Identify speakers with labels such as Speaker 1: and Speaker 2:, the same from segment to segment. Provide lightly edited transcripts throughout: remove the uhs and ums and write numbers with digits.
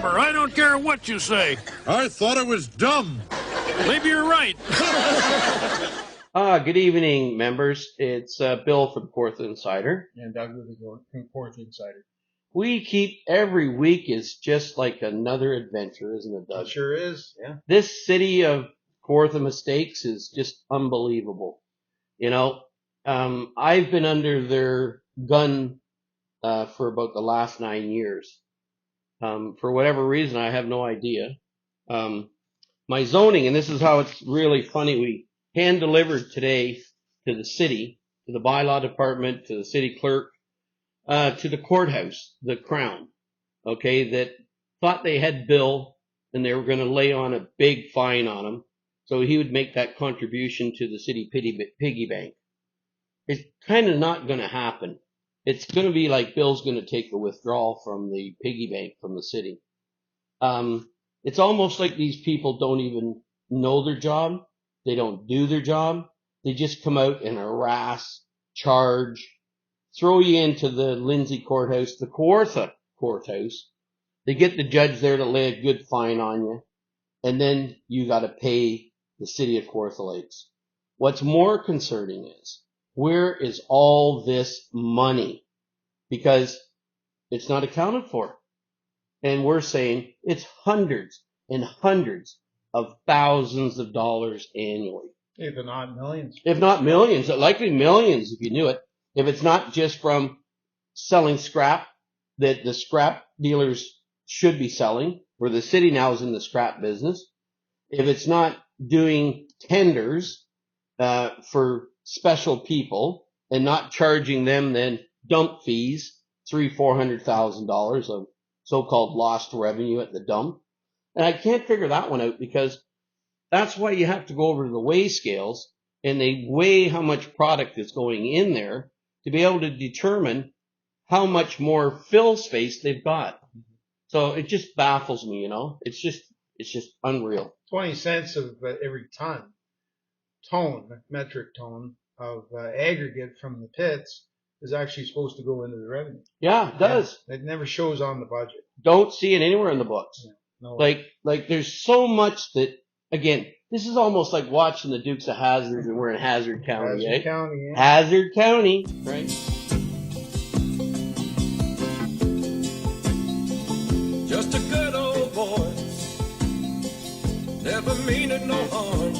Speaker 1: member. I don't care what you say.
Speaker 2: I thought it was dumb.
Speaker 1: Maybe you're right.
Speaker 3: Good evening, members. It's Bill for the Fourth Insider.
Speaker 4: And Doug with the Fourth Insider.
Speaker 3: We keep every week is just like another adventure, isn't it, Doug?
Speaker 4: It sure is, yeah.
Speaker 3: This city of Kawartha mistakes is just unbelievable. You know, I've been under their gun for about the last 9 years. For whatever reason, I have no idea. My zoning, and this is how it's really funny, we hand delivered today to the city, to the bylaw department, to the city clerk, to the courthouse, the Crown, okay, that thought they had Bill and they were going to lay on a big fine on him so he would make that contribution to the city piggy bank. It's kind of not going to happen. It's going to be like Bill's going to take a withdrawal from the piggy bank from the city. It's almost like these people don't even know their job. They don't do their job. They just come out and harass, charge, throw you into the Lindsay courthouse, the Kawartha courthouse. They get the judge there to lay a good fine on you, and then you got to pay the city of Kawartha Lakes. What's more concerning is, where is all this money? Because it's not accounted for. And we're saying it's hundreds and hundreds of thousands of dollars annually.
Speaker 4: If not millions.
Speaker 3: If not millions, likely millions if you knew it. If it's not just from selling scrap that the scrap dealers should be selling, where the city now is in the scrap business. If it's not doing tenders for special people and not charging them then dump fees, $300,000-$400,000 of so-called lost revenue at the dump. And I can't figure that one out because that's why you have to go over to the weigh scales and they weigh how much product is going in there to be able to determine how much more fill space they've got. So it just baffles me, you know. It's just unreal.
Speaker 4: 20 cents of every metric ton of aggregate from the pits is actually supposed to go into the revenue.
Speaker 3: Yeah, it does.
Speaker 4: Yeah, it never shows on the budget.
Speaker 3: Don't see it anywhere in the books.
Speaker 4: Yeah, no.
Speaker 3: Like there's so much that, again, this is almost like watching the Dukes of Hazzard and we're in Hazard County,
Speaker 4: Hazard County, yeah.
Speaker 3: Hazard County, right?
Speaker 5: Just a good old boy, never meaning no harm.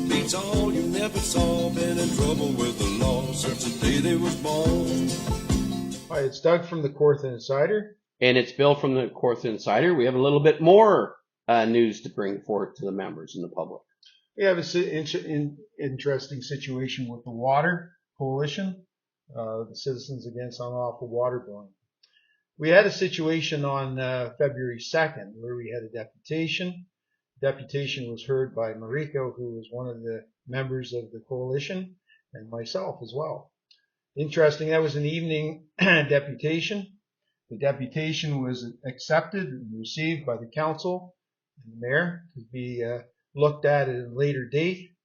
Speaker 5: Beats all you never saw, been in trouble with the law since the day they was born.
Speaker 4: Hi, it's Doug from the Kawartha Insider.
Speaker 3: And it's Bill from the Kawartha Insider. We have a little bit more news to bring forth to the members and the public.
Speaker 4: We have an interesting situation with the Water Coalition, the Citizens Against Unlawful Water Billing. We had a situation on February 2nd where we had a deputation. The deputation was heard by Mariko, who was one of the members of the coalition, and myself as well. Interesting, that was an evening deputation. The deputation was accepted and received by the council and the mayor to be looked at a later date.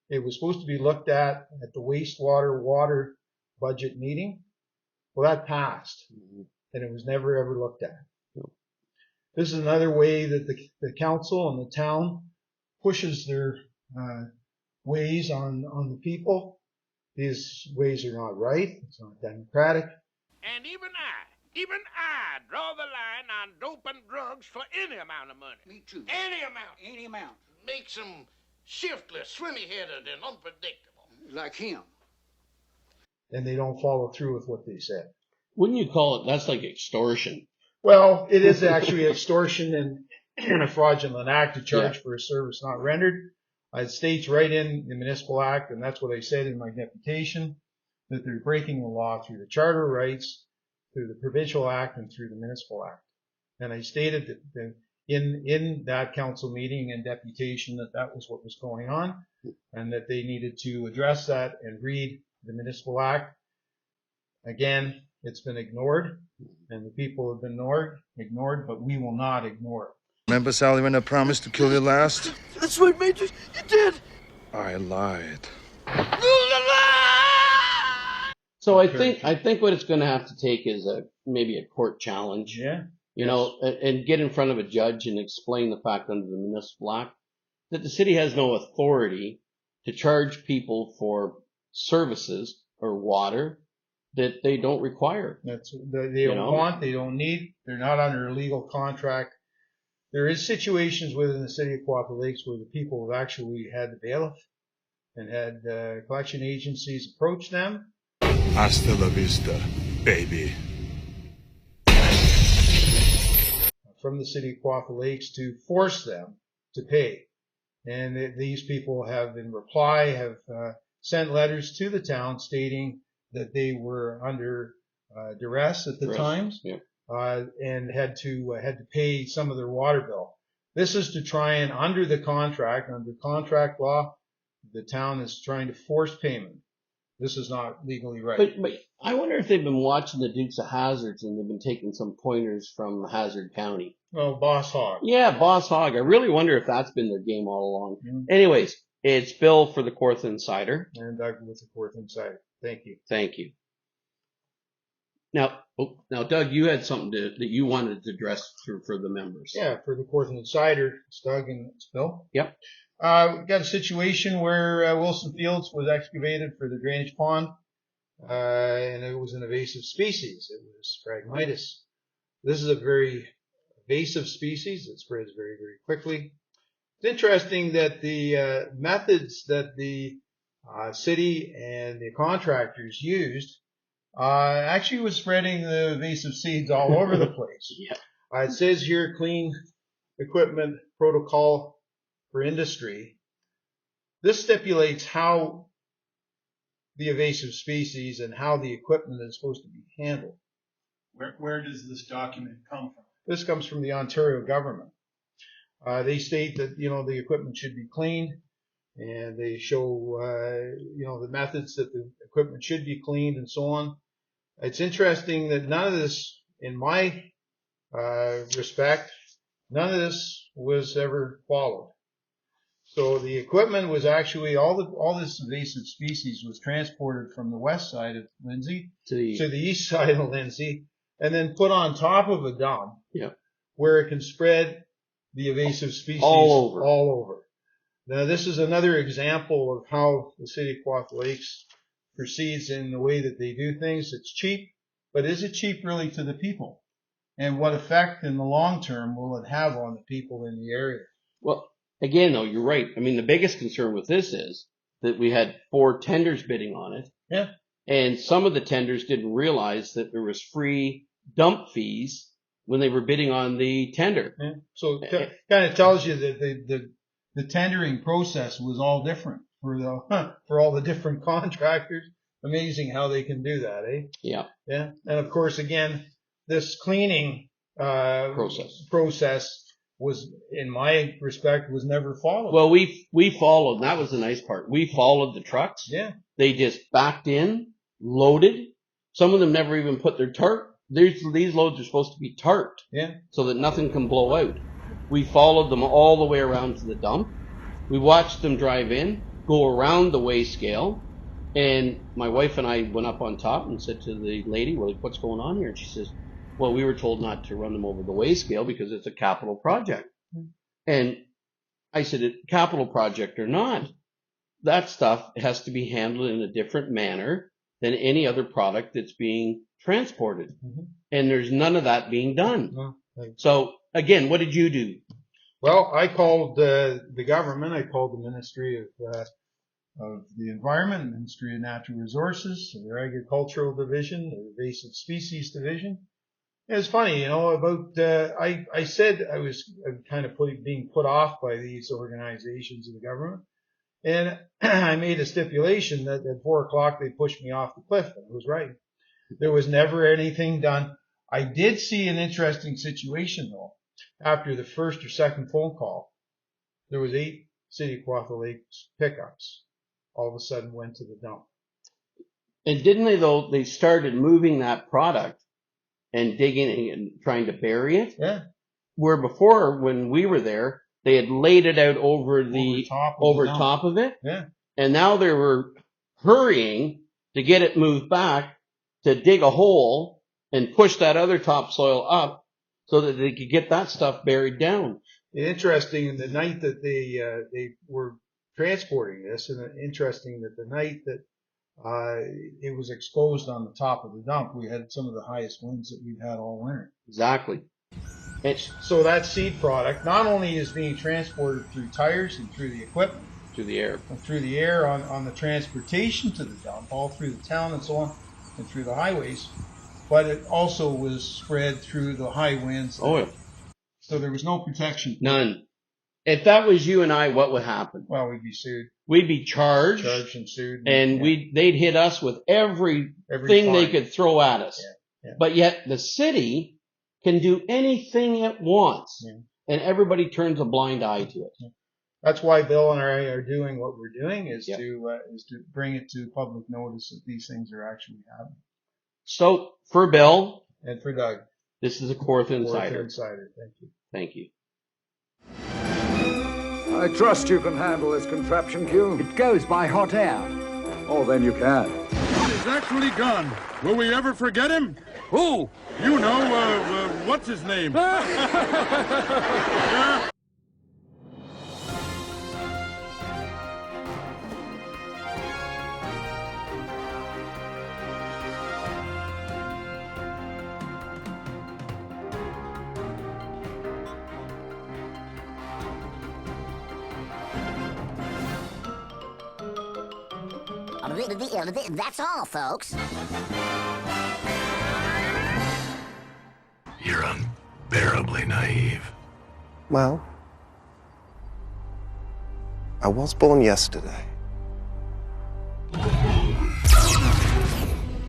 Speaker 4: It was supposed to be looked at the water budget meeting. Well, that passed, and it was never ever looked at. This is another way that the council and the town pushes their ways on the people. These ways are not right. It's not democratic.
Speaker 1: And even I draw the line on dope and drugs for any amount of money.
Speaker 6: Me too.
Speaker 1: Any amount.
Speaker 6: Any amount.
Speaker 1: Makes them shiftless, swimmy-headed, and unpredictable.
Speaker 6: Like him.
Speaker 4: And they don't follow through with what they said.
Speaker 3: Wouldn't you call it, that's like extortion?
Speaker 4: Well, it is actually extortion and a fraudulent act to charge for a service not rendered. It states right in the Municipal Act, and that's what I said in my deputation, that they're breaking the law through the Charter rights, through the Provincial Act, and through the Municipal Act. And I stated that in that council meeting and deputation that was what was going on, and that they needed to address that and read the Municipal Act. Again, it's been ignored, and the people have been ignored, but we will not ignore it.
Speaker 2: Remember, Sally, when I promised to kill you last?
Speaker 5: That's right, Major, you did.
Speaker 2: I lied.
Speaker 3: So I think what it's going to have to take is maybe a court challenge.
Speaker 4: Yeah.
Speaker 3: You know, and get in front of a judge and explain the fact under the Municipal Act that the city has no authority to charge people for services or water that they don't require.
Speaker 4: They don't want, they don't need, they're not under a legal contract. There is situations within the city of Quapaw Lakes where the people have actually had the bailiff and had collection agencies approach them.
Speaker 2: Hasta la vista, baby.
Speaker 4: From the city of Quapaw Lakes to force them to pay. And these people have in reply have sent letters to the town stating that they were under duress at the times, and had to pay some of their water bill. This is to try and under contract law, the town is trying to force payment. This is not legally right.
Speaker 3: But I wonder if they've been watching the Dukes of Hazzards and they've been taking some pointers from Hazard County.
Speaker 4: Well, Boss Hog.
Speaker 3: Yeah, Boss Hog. I really wonder if that's been their game all along.
Speaker 4: Mm-hmm.
Speaker 3: Anyways, it's Bill for the Kawartha Insider.
Speaker 4: And Doug with the Kawartha Insider. Thank you.
Speaker 3: Thank you. Now, Doug, you had something that you wanted to address for the members.
Speaker 4: Yeah, for the Kawartha Insider, it's Doug and it's Bill.
Speaker 3: Yep.
Speaker 4: We've got a situation where Wilson Fields was excavated for the drainage pond, and it was an invasive species. It was Phragmites. This is a very invasive species. It spreads very, very quickly. It's interesting that the methods that the city and the contractors used actually was spreading the invasive seeds all over the place.
Speaker 3: Yeah.
Speaker 4: It says here, clean equipment protocol for industry. This stipulates how the invasive species and how the equipment is supposed to be handled.
Speaker 6: Where does this document come from?
Speaker 4: This comes from the Ontario government. They state that, the equipment should be cleaned, and they show, the methods that the equipment should be cleaned and so on. It's interesting that none of this, in my respect, none of this was ever followed. So the equipment was actually, all this invasive species was transported from the west side of Lindsay to the east side of Lindsay, and then put on top of a dump where it can spread the invasive species all over. Now, this is another example of how the city of Quapaw Lakes proceeds in the way that they do things. It's cheap, but is it cheap really to the people? And what effect in the long term will it have on the people in the area?
Speaker 3: Well, again, though, you're right. I mean, the biggest concern with this is that we had 4 tenders bidding on it.
Speaker 4: Yeah.
Speaker 3: And some of the tenders didn't realize that there was free dump fees when they were bidding on the tender.
Speaker 4: Yeah. So it kind of tells you that the tendering process was all different for all the different contractors. Amazing how they can do that, eh?
Speaker 3: Yeah.
Speaker 4: Yeah. And of course, again, this cleaning process was, in my respect, was never followed.
Speaker 3: Well, we followed, and that was the nice part. We followed the trucks.
Speaker 4: Yeah.
Speaker 3: They just backed in, loaded. Some of them never even put their tarp. These loads are supposed to be tarped.
Speaker 4: Yeah.
Speaker 3: So that nothing can blow out. We followed them all the way around to the dump. We watched them drive in, go around the weigh scale, and my wife and I went up on top and said to the lady, well, what's going on here? And she says, well, we were told not to run them over the weigh scale because it's a capital project. And I said, capital project or not, that stuff has to be handled in a different manner than any other product that's being transported. Mm-hmm. And there's none of that being done. No. So, again, what did you do?
Speaker 4: Well, I called the government. I called the Ministry of the Environment, Ministry of Natural Resources, their Agricultural Division, the Invasive Species Division. It was funny, about, I said I was kind of being put off by these organizations of the government. And I made a stipulation that at 4 o'clock they pushed me off the cliff. And it was right. There was never anything done. I did see an interesting situation though. After the first or second phone call, there was 8 City of Quapaw Lakes pickups. All of a sudden went to the dump.
Speaker 3: And didn't they though, they started moving that product and digging and trying to bury it?
Speaker 4: Yeah.
Speaker 3: Where before, when we were there, they had laid it out over top of it.
Speaker 4: Yeah.
Speaker 3: And now they were hurrying to get it moved back, to dig a hole and push that other topsoil up so that they could get that stuff buried down.
Speaker 4: Interesting, the night that they were transporting this, and interesting that the night that it was exposed on the top of the dump, we had some of the highest winds that we've had all winter.
Speaker 3: Exactly.
Speaker 4: So that seed product not only is being transported through tires and through the equipment,
Speaker 3: Through the air.
Speaker 4: and through the air on the transportation to the dump, all through the town and so on, and through the highways, but it also was spread through the high winds.
Speaker 3: Oh, yeah.
Speaker 4: So there was no protection.
Speaker 3: None. If that was you and I, what would happen?
Speaker 4: Well, we'd be sued.
Speaker 3: We'd be charged
Speaker 4: And sued.
Speaker 3: and
Speaker 4: yeah.
Speaker 3: they'd hit us with everything they could throw at us.
Speaker 4: Yeah, yeah.
Speaker 3: But yet the city can do anything it wants, and everybody turns a blind eye to it.
Speaker 4: That's why Bill and I are doing what we're doing, is
Speaker 3: Yep.
Speaker 4: to bring it to public notice that these things are actually happening.
Speaker 3: So for Bill,
Speaker 4: And for Doug,
Speaker 3: this is a Kawartha Insider.
Speaker 4: Thank you.
Speaker 3: Thank you.
Speaker 7: I trust you can handle this contraption, Q.
Speaker 8: It goes by hot air.
Speaker 7: Oh, then you can.
Speaker 9: He's actually gone. Will we ever forget him?
Speaker 8: Who?
Speaker 9: You know, what's his name?
Speaker 10: That's all, folks.
Speaker 2: You're unbearably naive.
Speaker 11: Well, I was born yesterday.